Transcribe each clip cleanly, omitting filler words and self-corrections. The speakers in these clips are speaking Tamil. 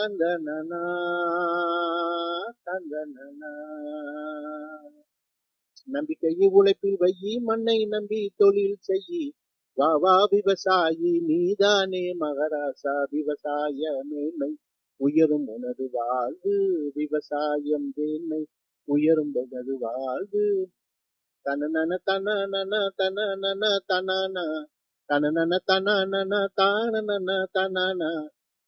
தந்தனனா தந்தனனா. நம்பிக்கையை உழைப்பில் வையி, மண்ணை நம்பி தொழில் செய்யி, வா வா விவசாயி நீதானே மகராசா. விவசாய மேன்மை உயரும் உனது வாழ்வு, விவசாயம் மேன்மை உயரும் உனது வாழ்வு. தனனன தனனன தனனன தனன தனனன தனனன தானனன தனன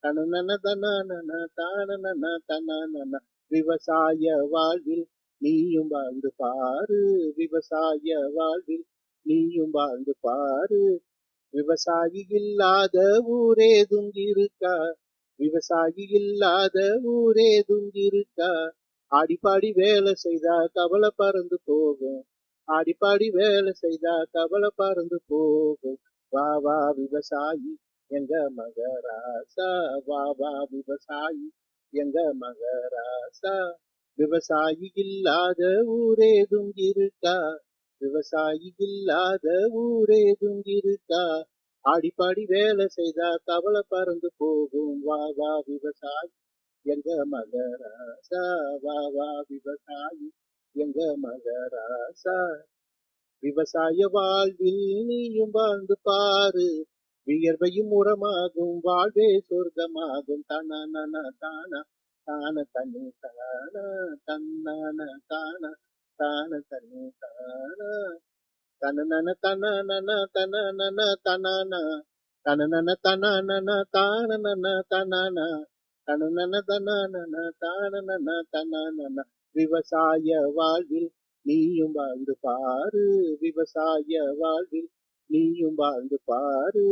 தனனன தனனன தானனன தனனன. விவசாய வாழ்வில் நீயும் வாழ்ந்து பாரு, விவசாய வாழ்வில் நீயும் வாழ்ந்து பாரு. விவசாயி இல்லாத ஊரேதும் இருக்கா, விவசாயி இல்லாத ஊரேதும் இருக்கா. ஆடிப்பாடி வேலை செய்தா கவலை பறந்து போகும், ஆடிப்பாடி வேலை செய்தா கவலை பறந்து போகும். வா வா விவசாயி எங்க மகராசா, வா வா விவசாயி எங்க மகராசா. விவசாயி இல்லாத ஊரேதும் இருக்கா, விவசாயி இல்லாத ஊரேதும் இருக்கா. ஆடிப்பாடி வேலை செய்தா கவலை பறந்து போகும். வா வா விவசாயி எங்க மகராசா, வா வா விவசாயி எங்க மகராசா. விவசாய வாழ்வில் நீயும் வாழ்ந்து பாரு, வியர்வையும் உரமாகும் வாழ்வே சொர்க்கமாகும். தனனன தான தான தண்ணி தான தன்னான தான தான தண்ணி தான தனனன தனனன தனனன தனன தனனன தனனன தானனன தனன தனனன தனனன தானனன தனனன. விவசாய வாழ்வில் நீயும் வாழ்ந்து பாரு, விவசாய வாழ்வில் நீயும் வாழ்ந்து பாரு.